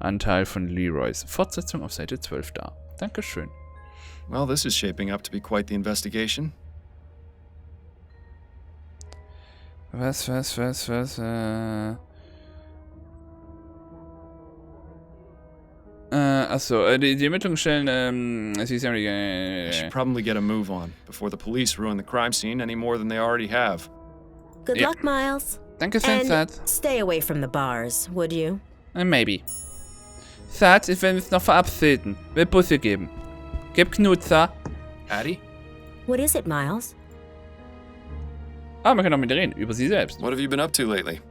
Anteil von Leroys Fortsetzung auf Seite 12 dar. Dankeschön. Well, this is shaping up to be quite the investigation. Was? Achso, die Ermittlungen stellen, sie ist I should probably get a move on before the police ruin the crime scene any more than they already have. Good Ja. luck, Miles. Danke, Thad. Stay away from the bars, would you? Maybe. Thad, ich will uns noch verabreden. Will Busse geben. Gib Knutzer. Addie? What is it, Miles? Ah, man kann auch mit ihr reden, über sie selbst. What have you been up to lately?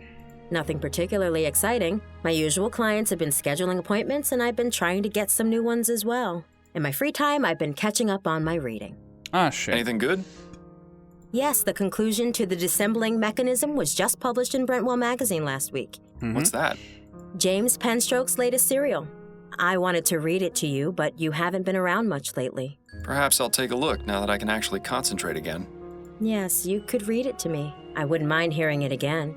Nothing particularly exciting. My usual clients have been scheduling appointments, and I've been trying to get some new ones as well. In my free time, I've been catching up on my reading. Ah, schön. Anything good? Yes, the conclusion to the dissembling mechanism was just published in Brentwell magazine last week. What's that? James Penstroke's latest serial. I wanted to read it to you, but you haven't been around much lately. Perhaps I'll take a look now that I can actually concentrate again. Yes, you could read it to me. I wouldn't mind hearing it again.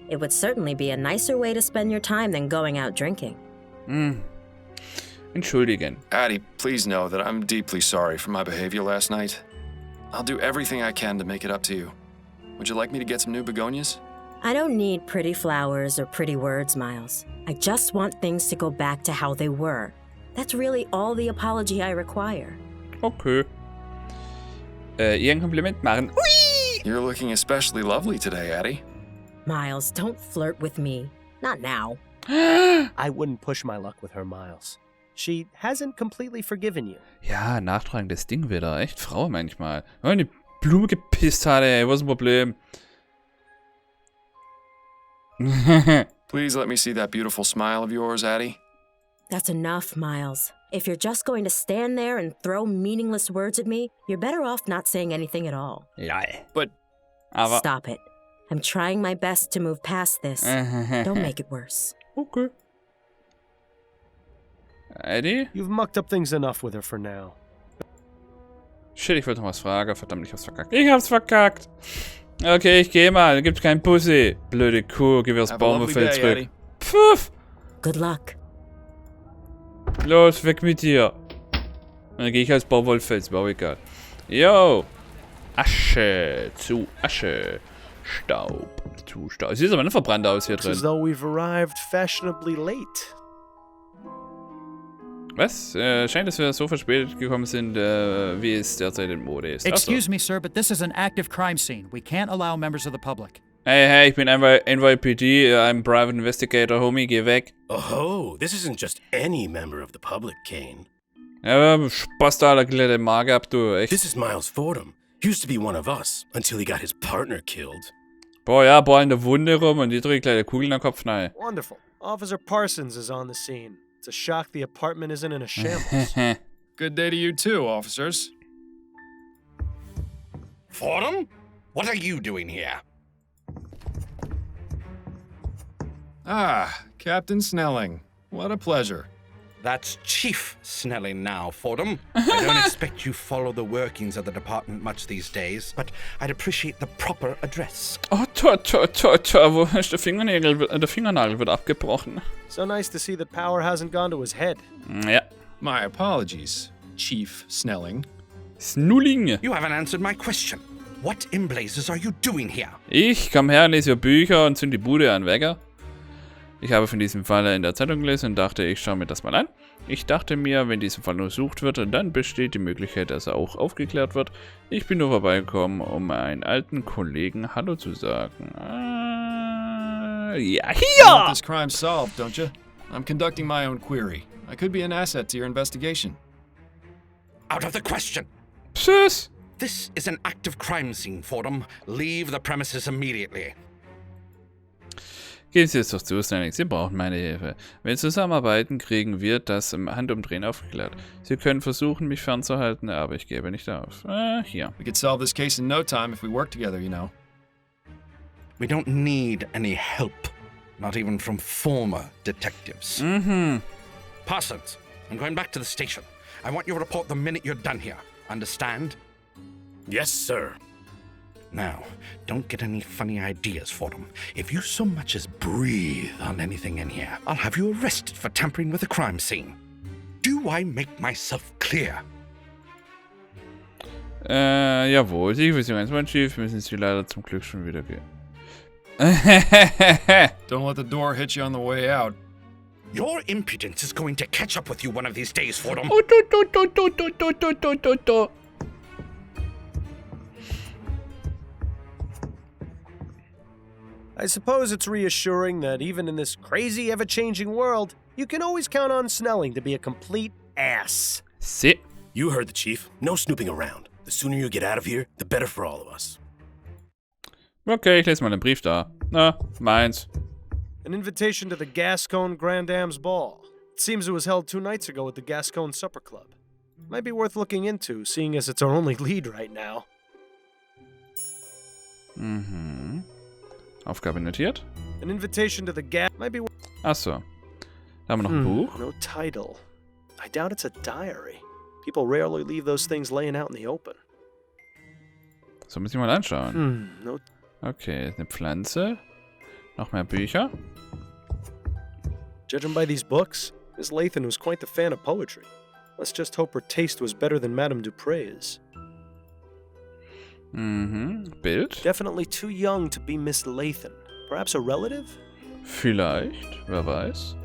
It would certainly be a nicer way to spend your time than going out drinking. Entschuldigen. Addie, please know that I'm deeply sorry for my behavior last night. I'll do everything I can to make it up to you. Would you like me to get some new begonias? I don't need pretty flowers or pretty words, Miles. I just want things to go back to how they were. That's really all the apology I require. Okay. Ihr ein Kompliment machen. Hui! You're looking especially lovely today, Addie. Miles, don't flirt with me. Not now. I wouldn't push my luck with her, Miles. She hasn't completely forgiven you. Ja, nachtragendes Ding wieder. Echt Frau manchmal. Oh, eine Blume gepisst hat, ey. Was ist ein Problem? Please let me see that beautiful smile of yours, Addie. That's enough, Miles. If you're just going to stand there and throw meaningless words at me, you're better off not saying anything at all. Ja. But Aber. Stop it. I'm trying my best to move past this. Don't make it worse. Okay. Eddie? You've mucked up things enough with her for now. Shit, ich wollte noch was fragen. Verdammt, ich hab's verkackt. Ich hab's verkackt. Okay, ich geh mal. Gibt's keinen Pussy. Blöde Kuh. Geh wieder aufs have a lovely Baumfeld day, zurück. Addie. Pfuff. Good luck. Los, weg mit dir. Dann gehe ich als Baumwollfeld. Ist mir auch egal. Yo. Asche zu Asche. Staub zu Staub. Sieht aber nicht verbrannt aus hier Looks as drin. though we've arrived fashionably late. Was? Scheint, dass wir so verspätet gekommen sind, wie es derzeit in Mode ist. Ach so. Excuse me, sir, but this is an active crime scene. We can't allow members of the public. Hey, ich bin NYPD, I'm Private Investigator, Homie, geh weg. Oh, this isn't just any member of the public, Kane. Ja, Spaß da, der Magen ab, du, echt. This is Miles Fordham. He used to be one of us until he got his partner killed. Boah, ja, boah, in der Wunde rum und die drückt gleich Kugeln am Kopf rein. Wonderful. Officer Parsons is on the scene. It's a shock the apartment isn't in a shambles. good day to you too, officers. Fordham? What are you doing here? Ah, Captain Snelling. What a pleasure. That's Chief Snelling now, Fordham. I don't expect you follow the workings of the department much these days, but I'd appreciate the proper address. Oh, wo ist der Fingernagel wird abgebrochen. So nice to see that power hasn't gone to his head. Ja. My apologies, Chief Snelling. Snulling. You haven't answered my question. What in blazes are you doing here? Ich komm her, lese Bücher und zünd die Bude an Wecker. Ich habe von diesem Fall in der Zeitung gelesen und dachte, ich schaue mir das mal an. Ich dachte mir, wenn dieser Fall untersucht wird, dann besteht die Möglichkeit, dass er auch aufgeklärt wird. Ich bin nur vorbeigekommen, um einen alten Kollegen Hallo zu sagen. Ja, You hier! want this crime solved, don't you? I'm conducting my own query. I could be an asset to your investigation. Out of the question. Tschüss! This is an active crime scene, Fordham. Leave the premises immediately. Gehen Sie jetzt doch zu, Snelling. Sie brauchen meine Hilfe. Wenn wir zusammenarbeiten, kriegen wir das im Handumdrehen aufgeklärt. Sie können versuchen, mich fernzuhalten, aber ich gebe nicht auf. Hier. We could solve this case in no time if we work together, you know. We don't need any help. Not even from former detectives. Parsons, I'm going back to the station. I want your report the minute you're done here. Understand? Yes, sir. Now, don't get any funny ideas, Fordham. If you so much as breathe on anything in here, I'll have you arrested for tampering with a crime scene. Do I make myself clear? Jawohl. Sicherung 1, mein Chief. Müssen Sie leider zum Glück schon wieder gehen. Don't let the door hit you on the way out. Your impudence is going to catch up with you one of these days, Fordham. I suppose it's reassuring that even in this crazy, ever-changing world, you can always count on Snelling to be a complete ass. Sit. You heard the chief. No snooping around. The sooner you get out of here, the better for all of us. Okay, ich lese mal den Brief da. Na, meins. An invitation to the Gascon Grand Dame's Ball. It seems it was held 2 nights ago at the Gascon Supper Club. Might be worth looking into, seeing as it's our only lead right now. Mhm. Aufgabe notiert. An invitation to the might be Achso. Da haben wir noch ein Buch. No title. I doubt it's a diary. People rarely leave those things laying out in the open. So, muss ich mal anschauen. No. Okay, eine Pflanze. Noch mehr Bücher. Judging by these books, Miss Lathan was quite the fan of poetry. Let's just hope her taste was better than Madame Dupre's. Mhm. Bild. Definitely too young to be Miss Lathan. Perhaps a relative? Vielleicht. Wer weiß.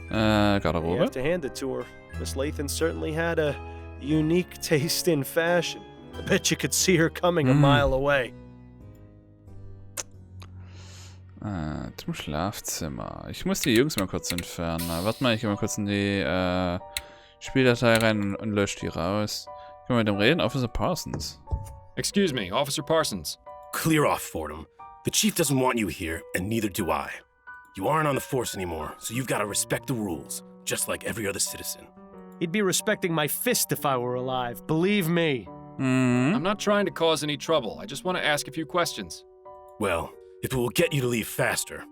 You Garderobe. have to hand it to her. Miss Lathan certainly had a unique taste in fashion. I bet you could see her coming a mile away. Zum Schlafzimmer. Ich muss die Jungs mal kurz entfernen. Warte mal, ich gehe mal kurz in die Spieldatei rein und lösche die raus. Können wir mit dem reden? Officer Parsons. Excuse me, Officer Parsons. Clear off, Fordham. The chief doesn't want you here, and neither do I. You aren't on the force anymore, so you've got to respect the rules, just like every other citizen. He'd be respecting my fist if I were alive, believe me. I'm not trying to cause any trouble. I just want to ask a few questions. Well, if it will get you to leave faster.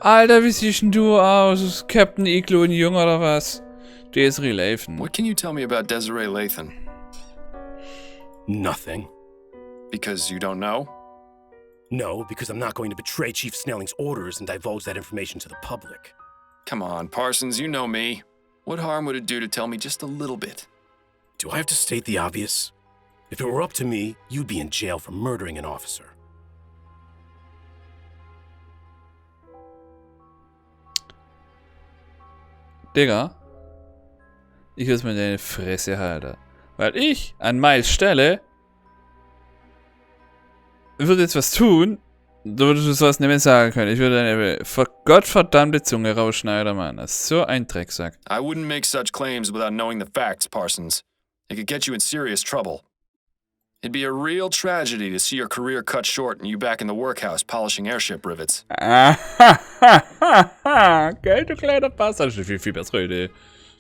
Alter, wie siehst denn du aus? Ist Captain Iglo ein Junge oder was? Desiree Lathan. What can you tell me about Desiree Lathan? Nothing. Because you don't know? No, because I'm not going to betray Chief Snelling's orders and divulge that information to the public. Come on, Parsons, you know me. What harm would it do to tell me just a little bit? Do I have to state the obvious? If it were up to me, you'd be in jail for murdering an officer. Digga. Ich will mir deine Fresse halten. Weil ich an Miles Stelle würde jetzt was tun, da würdest du sowas nicht mehr sagen können. Ich würde deine gottverdammte Zunge rausschneiden, Mann. Das ist so ein Drecksack. I wouldn't make such claims without knowing the facts, Parsons. It could get you in serious trouble. It'd be a real tragedy to see your career cut short and you back in the workhouse polishing airship rivets. Gell, du kleiner Bastard. Das ist eine viel bessere Idee.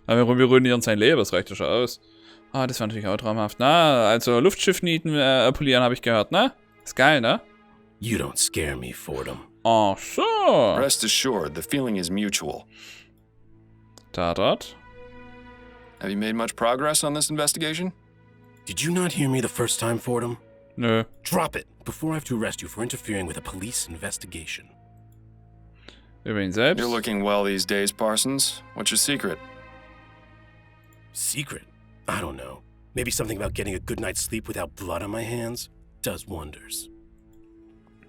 Aber wir ruinieren sein Leben, das reicht ja schon aus. Ah, das war natürlich auch traumhaft. Na, also Luftschiffnieten polieren habe ich gehört, ne? Ist geil, ne? You don't scare me, Fordham. Ach so. Rest assured, the feeling is mutual. Dort. Have you made much progress on this investigation? Did you not hear me the first time, Fordham? Nö. Drop it, before I have to arrest you for interfering with a police investigation. Über ihn selbst. You're looking well these days, Parsons. What's your secret? Secret? I don't know. Maybe something about getting a good night's sleep without blood on my hands does wonders.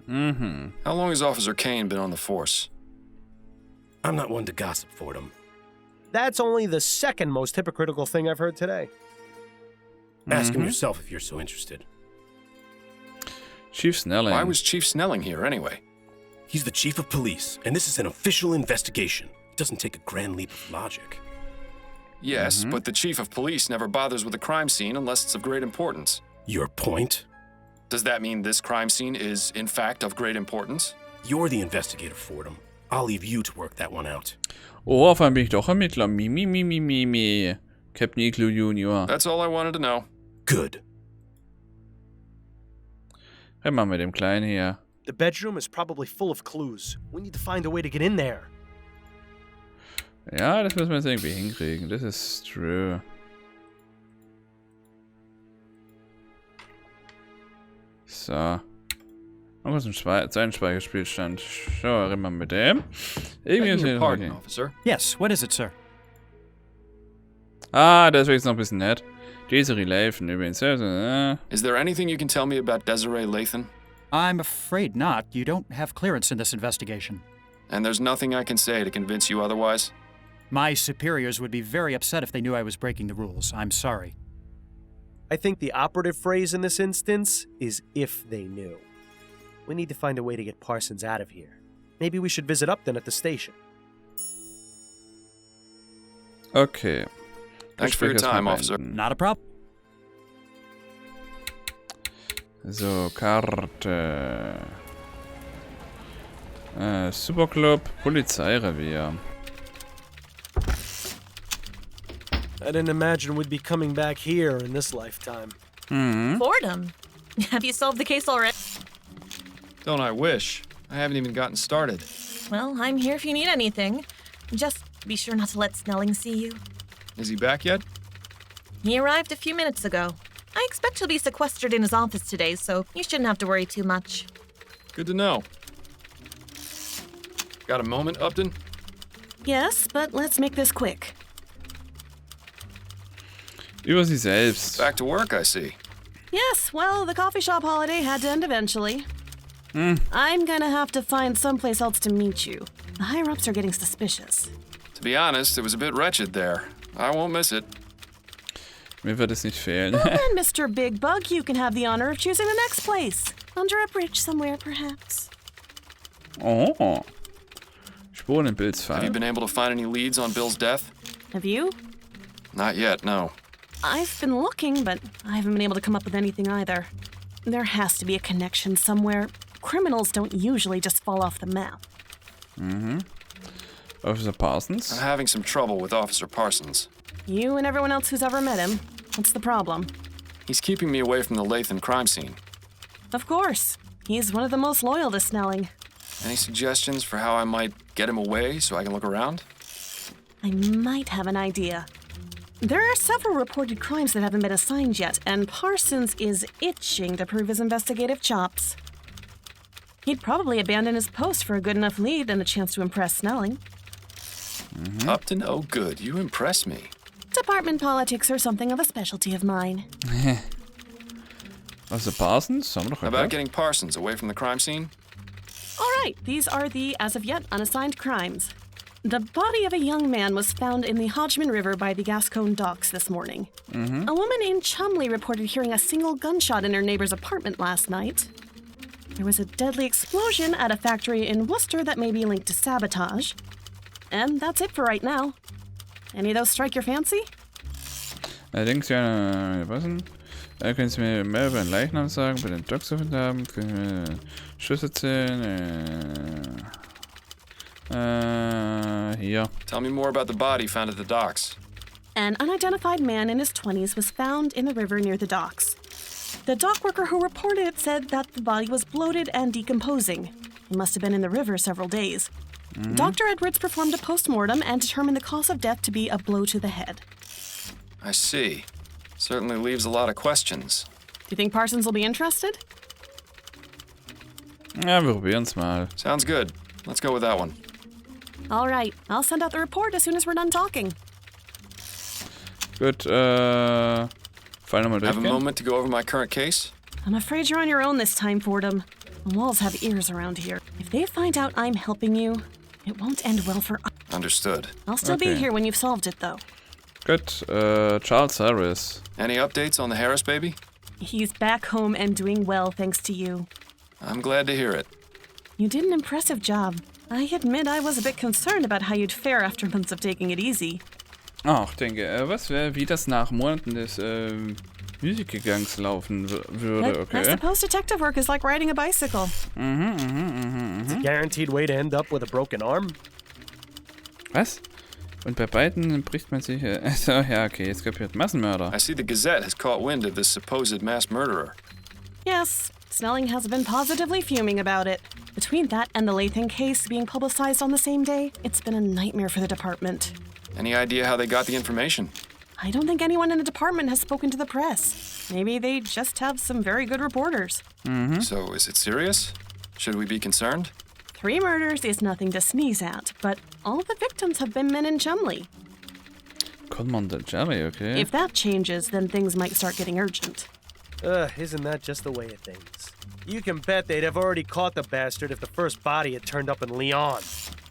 Mhm. How long has Officer Kane been on the force? I'm not one to gossip, Fordham. That's only the second most hypocritical thing I've heard today. Ask him yourself if you're so interested. Chief Snelling. Why was Chief Snelling here anyway? He's the chief of police, and this is an official investigation. It doesn't take a grand leap of logic. Yes, but the chief of police never bothers with a crime scene unless it's of great importance. Your point? Does that mean this crime scene is, in fact, of great importance? You're the investigator, Fordham. I'll leave you to work that one out. Oh, auf einmal bin ich doch Ermittler. Mi. Captain Iglo Junior. That's all I wanted to know. Good. Red mal mit dem Kleinen hier. The bedroom is probably full of clues. We need to find a way to get in there. Ja, das müssen wir jetzt irgendwie hinkriegen. Das ist true. So. Noch was ein Zeichenspeicherspielstand. Schau, reden wir mit dem. Irgendwie ist Begging your hier pardon, okay. officer. Yes, what is it, sir? Ah, der ist wirklich noch ein bisschen nett. Desiree Lathan übrigens. Is there anything you can tell me about Desiree Lathan? I'm afraid not. You don't have clearance in this investigation. And there's nothing I can say to convince you otherwise? My superiors would be very upset if they knew I was breaking the rules. I'm sorry. I think the operative phrase in this instance is if they knew. We need to find a way to get Parsons out of here. Maybe we should visit Upton at the station. Okay. Thanks for your time, officer. Not a problem. So, Karte. Superclub, Polizeirevier. I didn't imagine we'd be coming back here in this lifetime. Boredom. Have you solved the case already? Don't I wish? I haven't even gotten started. Well, I'm here if you need anything. Just be sure not to let Snelling see you. Is he back yet? He arrived a few minutes ago. I expect he'll be sequestered in his office today, so you shouldn't have to worry too much. Good to know. Got a moment, Upton? Yes, but let's make this quick. Über sie selbst. Back to work, I see. Yes, well, the coffee shop holiday had to end eventually. I'm gonna have to find someplace else to meet you. The higher-ups are getting suspicious. To be honest, it was a bit wretched there. I won't miss it. Mir wird es nicht fehlen. Well then, Mr. Big Bug, you can have the honor of choosing the next place. Under a bridge somewhere, perhaps. Oh. Spuren im Bilds Have you fallen. been able to find any leads on Bill's death? Have you? Not yet, no. I've been looking, but I haven't been able to come up with anything either. There has to be a connection somewhere. Criminals don't usually just fall off the map. Officer Parsons. I'm having some trouble with Officer Parsons. You and everyone else who's ever met him. What's the problem? He's keeping me away from the Lathan crime scene. Of course. He's one of the most loyal to Snelling. Any suggestions for how I might get him away so I can look around? I might have an idea. There are several reported crimes that haven't been assigned yet, and Parsons is itching to prove his investigative chops. He'd probably abandon his post for a good enough lead and a chance to impress Snelling. Upton, oh good, you impress me. Department politics are something of a specialty of mine. Officer Parsons? Haben wir doch How about erklärt. getting Parsons away from the crime scene? All right, these are the, as of yet, unassigned crimes. The body of a young man was found in the Hodgman River by the Gascon docks this morning. A woman in Chumley reported hearing a single gunshot in her neighbor's apartment last night. There was a deadly explosion at a factory in Worcester that may be linked to sabotage. And that's it for right now. Any of those strike your fancy? Allerdings, ja, passen. Können Sie mir mehr über den Leichnam sagen, bei den Docks haben? Können Sie mir Schüsse zählen? Hier. Tell me more about the body found at the docks. An unidentified man in his 20s was found in the river near the docks. The dock worker who reported it said that the body was bloated and decomposing. He must have been in the river several days. Dr. Edwards performed a post-mortem and determined the cause of death to be a blow to the head. I see. Certainly leaves a lot of questions. Do you think Parsons will be interested? Ja, wir probieren's mal. Sounds good. Let's go with that one. All right, I'll send out the report as soon as we're done talking. Gut, Fall nochmal Have a durchgehen. moment to go over my current case? I'm afraid you're on your own this time, Fordham. The walls have ears around here. If they find out I'm helping you, it won't end well for us. Understood. I'll still be Okay. here when you've solved it, though. Gut, Charles Harris. Any updates on the Harris baby? He's back home and doing well thanks to you. I'm glad to hear it. You did an impressive job. I admit I was a bit concerned about how you'd fare after months of taking it easy. Ach, denke, was wäre, wie das nach Monaten des Musikgegangs laufen würde, I okay. suppose detective work is like riding a bicycle. It's a guaranteed way to end up with a broken arm. Was? Und bei beiden bricht man sich... Also, ja, okay, jetzt kapiert. Massenmörder. I see the Gazette has caught wind of this supposed mass murderer. Yes, Snelling has been positively fuming about it. Between that and the Lathan case being publicized on the same day, it's been a nightmare for the department. Any idea how they got the information? I don't think anyone in the department has spoken to the press. Maybe they just have some very good reporters. So, is it serious? Should we be concerned? 3 murders is nothing to sneeze at, but all the victims have been men in Chumley. Come the Jelly, okay. If that changes, then things might start getting urgent. Isn't that just the way of things? You can bet they'd have already caught the bastard if the first body had turned up in Lyon.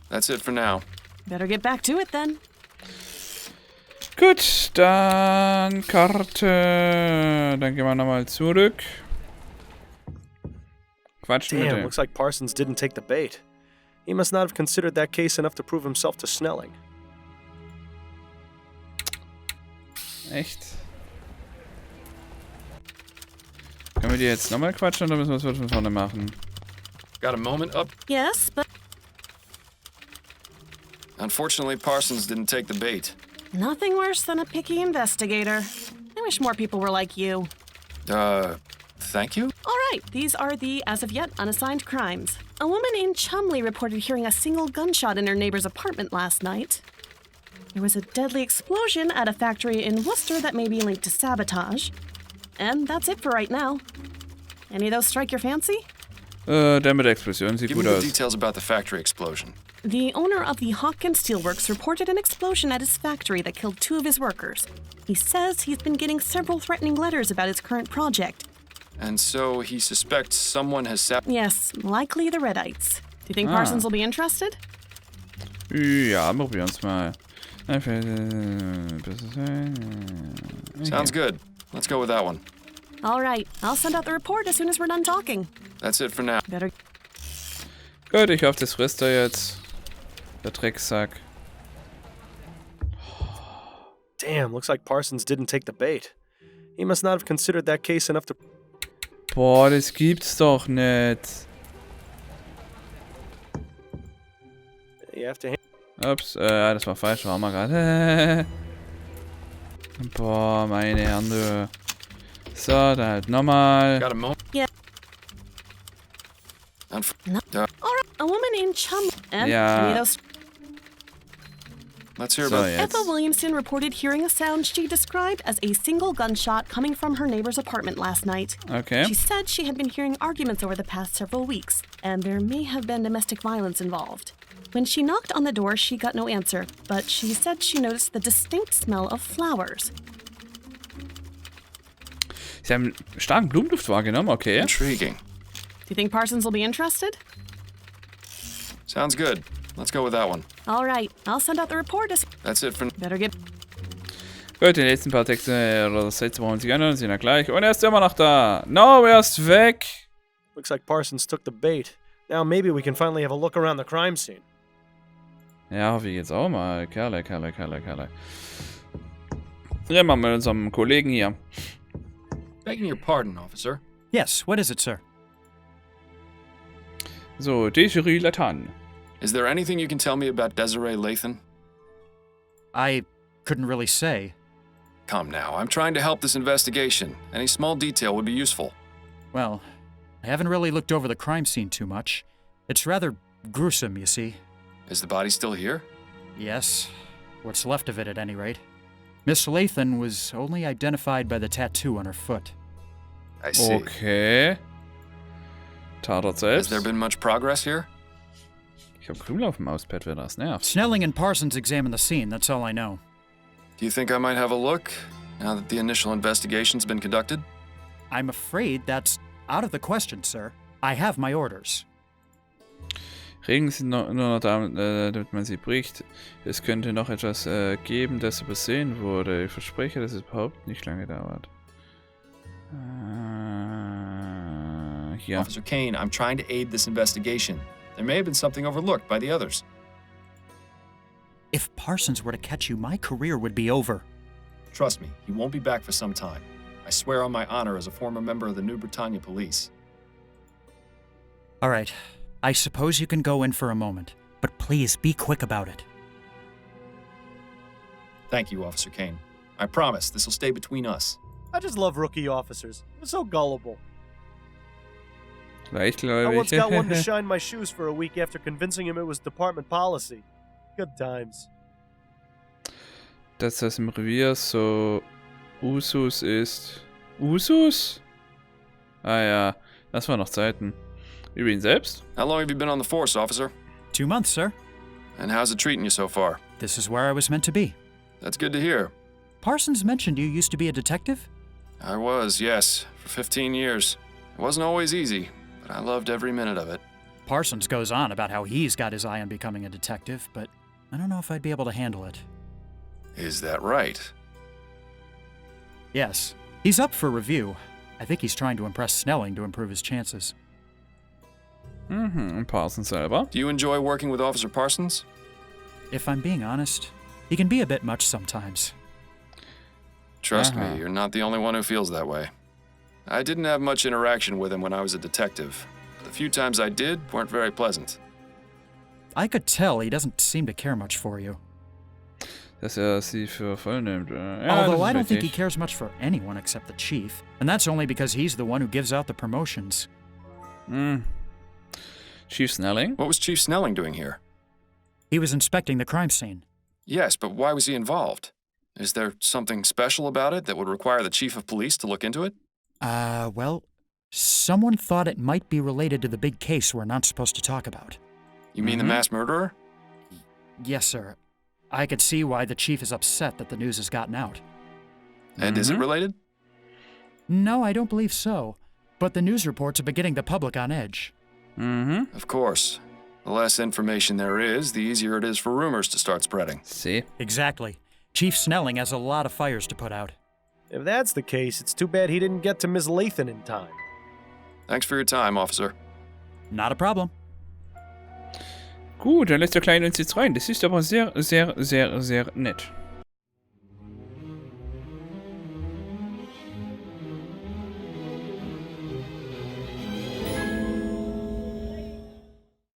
That's it for now. Better get back to it then. Gut, dann Karte. Dann gehen wir nochmal zurück. Quatschen mit Damn, dem. looks like Parsons didn't take the bait. He must not have considered that case enough to prove himself to Snelling. Echt? Können wir die jetzt nochmal quatschen oder müssen wir es von vorne machen? Got a moment up? Yes, but Unfortunately, Parsons didn't take the bait. nothing worse than a picky investigator. I wish more people were like you. Thank you? All right, these are the as of yet unassigned crimes. A woman in Chumley reported hearing a single gunshot in her neighbor's apartment last night. There was a deadly explosion at a factory in Worcester that may be linked to sabotage. And that's it for right now. Any of those strike your fancy? Der mit der Explosion sieht Give me gut the aus. details about the factory explosion. The owner of the Hawkins Steelworks reported an explosion at his factory that killed 2 of his workers. He says he's been getting several threatening letters about his current project. And so he suspects someone has Yes, likely the Redites. Do you think Parsons will be interested? Ja, probieren's mal. Sounds good. Let's go with that one. All right, I'll send out the report as soon as we're done talking. That's it for now. Better. Gut, ich hoffe, das frisst er jetzt. Der Drecksack. Damn, looks like Parsons didn't take the bait. He must not have considered that case enough to... Boah, das gibt's doch nicht. You have to... Ups, das war falsch, war mal gerade. Boah, meine Herren, du. So, dann halt nochmal. Got a moment? Yeah. All right, a woman in Chumley. And Yeah. any of those. Let's hear So, about jetzt. Ethel Williamson reported hearing a sound she described as a single gunshot coming from her neighbor's apartment last night. Okay. She said she had been hearing arguments over the past several weeks, and there may have been domestic violence involved. When she knocked on the door, she got no answer, but she said she noticed the distinct smell of flowers. Sie haben starken Blumenduft wahrgenommen, okay. Intriguing. Do you think Parsons will be interested? Sounds good. Let's go with that one. All right, I'll send out the report as... That's it for... Better get... Gut, die nächsten paar Texte oder Sätze wollen sich ändern, sind ja gleich. Und er ist immer noch da. No, er ist weg. Looks like Parsons took the bait. Now maybe we can finally have a look around the crime scene. Ja, hoffe ich jetzt auch mal. Kerle. Reden wir mit unserem Kollegen hier. Begging your pardon, officer. Yes, what is it, sir? So, Desiree Latan. Is there anything you can tell me about Desiree Lathan? I couldn't really say. Come now, I'm trying to help this investigation. Any small detail would be useful. Well, I haven't really looked over the crime scene too much. It's rather gruesome, you see. Is the body still here? Yes, what's left of it at any rate. Miss Lathan was only identified by the tattoo on her foot. I see. Okay. Tatort Has selbst. there been much progress here? Ich hab Krümel auf dem Mauspad, wer das nervt. Snelling and Parsons examined the scene, that's all I know. Do you think I might have a look, now that the initial investigation's been conducted? I'm afraid that's out of the question, sir. I have my orders. Regeln sind nur noch da, damit man sie bricht. Es könnte noch etwas geben, das übersehen wurde. Ich verspreche, dass es überhaupt nicht lange dauert. Hier. Officer Kane, I'm trying to aid this investigation. There may have been something overlooked by the others. If Parsons were to catch you, my career would be over. Trust me, he won't be back for some time. I swear on my honor as a former member of the New Britannia Police. All right, I suppose you can go in for a moment, but please be quick about it. Thank you, Officer Kane. I promise this will stay between us. I just love rookie officers. They're so gullible. I Leichtgläubig. once got one to shine my shoes for a week after convincing him it was department policy. Good times. dass das im Revier so Usus ist. Usus? Ah ja, das waren noch Zeiten. Über ihn selbst? How long have you been on the force, officer? 2 months, sir. And how's it treating you so far? This is where I was meant to be. That's good to hear. Parsons mentioned you used to be a detective? I was, yes, for 15 years. It wasn't always easy, but I loved every minute of it. Parsons goes on about how he's got his eye on becoming a detective, but I don't know if I'd be able to handle it. Is that right? Yes. He's up for review. I think he's trying to impress Snelling to improve his chances. Und Parsons selber? Do you enjoy working with Officer Parsons? If I'm being honest, he can be a bit much sometimes. Trust me, you're not the only one who feels that way. I didn't have much interaction with him when I was a detective. The few times I did weren't very pleasant. I could tell he doesn't seem to care much for you. Dass sie für voll nimmt. Ja, Although I das don't ist think he richtig. cares much for anyone except the chief. And that's only because he's the one who gives out the promotions. Chief Snelling? What was Chief Snelling doing here? He was inspecting the crime scene. Yes, but why was he involved? Is there something special about it that would require the chief of police to look into it? Well, someone thought it might be related to the big case we're not supposed to talk about. You mean the mass murderer? Yes, sir. I could see why the chief is upset that the news has gotten out. And is it related? No, I don't believe so. But the news reports have been getting the public on edge. Of course. The less information there is, the easier it is for rumors to start spreading. See? Exactly. Chief Snelling has a lot of fires to put out. If that's the case, it's too bad he didn't get to Miss Lathan in time. Thanks for your time, officer. Not a problem. Gut, dann lässt der Kleine uns jetzt rein. Das ist aber sehr, sehr, sehr, sehr nett.